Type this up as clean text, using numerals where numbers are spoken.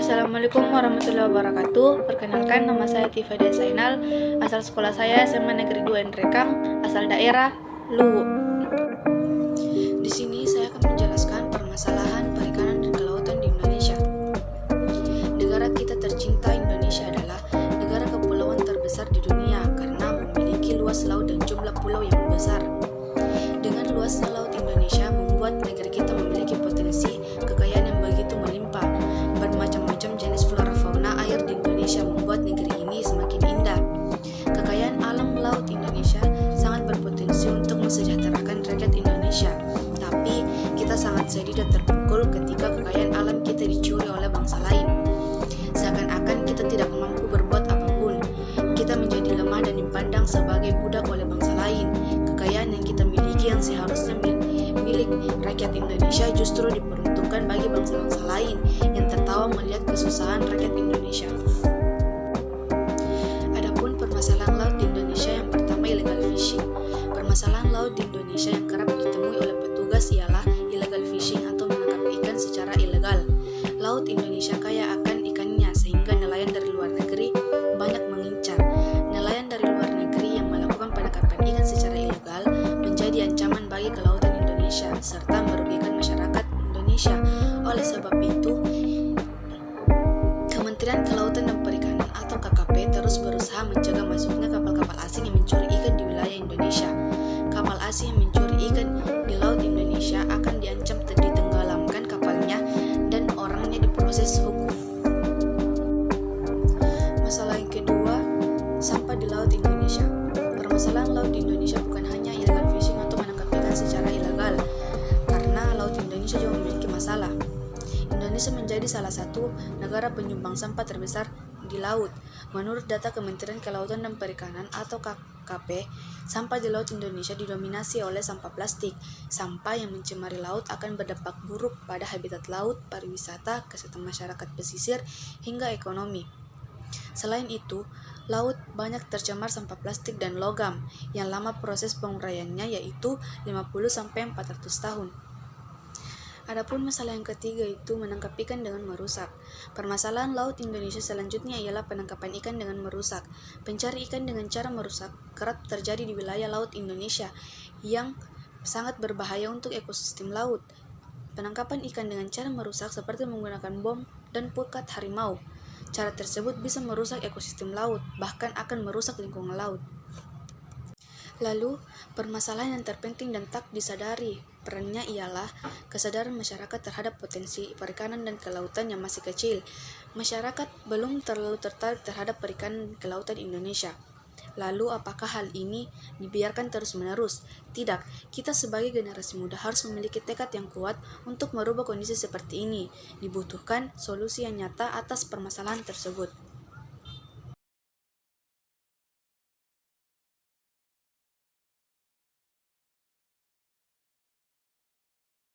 Assalamualaikum warahmatullahi wabarakatuh. Perkenalkan, nama saya Tifada Zainal. Asal sekolah saya SMA Negeri 2 Nrekang, asal daerah Luwu. Di sini saya akan menjelaskan permasalahan perikanan dan kelautan di Indonesia. Negara kita tercinta Indonesia adalah negara kepulauan terbesar di dunia karena memiliki luas laut dan jumlah pulau yang besar. Dengan luasnya laut Indonesia membuat negeri kita memiliki potensi kekayaan yang begitu melimpah. Bermacam-macam jenis flora fauna air di Indonesia membuat negeri ini semakin indah. Kekayaan alam laut Indonesia sangat berpotensi untuk mensejahterakan rakyat Indonesia. Tapi kita sangat sedih dan terpukul ketika kekayaan alam kita dicuri oleh bangsa lain. Seakan-akan kita tidak mampu berbuat apapun. Kita menjadi lemah dan dipandang sebagai budak oleh bangsa lain. Kekayaan yang kita miliki yang seharusnya milik rakyat Indonesia justru diperuntukkan bagi bangsa-bangsa lain yang tertawa melihat kesusahan rakyat Indonesia. Adapun permasalahan laut di Indonesia, yang pertama illegal fishing. Permasalahan laut di Indonesia yang kerap ditemui oleh petugas ialah illegal fishing atau menangkap ikan secara ilegal. Laut Indonesia kaya akan ikannya sehingga nelayan dari luar negeri banyak mengincar. Nelayan dari luar negeri yang melakukan penangkapan ikan secara ilegal menjadi ancaman bagi kelautan Indonesia serta merugikan masyarakat Indonesia. Oleh sebab itu, Kementerian Kelautan dan Perikanan atau KKP terus berusaha mencegah masuknya kapal-kapal asing yang mencuri ikan di wilayah Indonesia. Kapal asing yang mencuri ikan di laut Indonesia akan diancam ditenggelamkan kapalnya dan orangnya diproses hukum. Masalah yang kedua, sampah di laut Indonesia. Permasalahan laut di Indonesia bukan hanya illegal fishing atau menangkap ikan secara ilegal, karena laut Indonesia juga memiliki masalah. Indonesia menjadi salah satu negara penyumbang sampah terbesar di laut. Menurut data Kementerian Kelautan dan Perikanan atau KKP, sampah di laut Indonesia didominasi oleh sampah plastik. Sampah yang mencemari laut akan berdampak buruk pada habitat laut, pariwisata, kesehatan masyarakat pesisir, hingga ekonomi. Selain itu, laut banyak tercemar sampah plastik dan logam yang lama proses penguraiannya yaitu 50-400 tahun. Adapun masalah yang ketiga itu menangkap ikan dengan merusak. Permasalahan laut Indonesia selanjutnya ialah penangkapan ikan dengan merusak. Pencari ikan dengan cara merusak kerap terjadi di wilayah laut Indonesia yang sangat berbahaya untuk ekosistem laut. Penangkapan ikan dengan cara merusak seperti menggunakan bom dan pukat harimau. Cara tersebut bisa merusak ekosistem laut, bahkan akan merusak lingkungan laut. Lalu, permasalahan yang terpenting dan tak disadari perannya ialah kesadaran masyarakat terhadap potensi perikanan dan kelautan yang masih kecil. Masyarakat belum terlalu tertarik terhadap perikanan dan kelautan Indonesia. Lalu, apakah hal ini dibiarkan terus-menerus? Tidak, kita sebagai generasi muda harus memiliki tekad yang kuat untuk merubah kondisi seperti ini. Dibutuhkan solusi yang nyata atas permasalahan tersebut.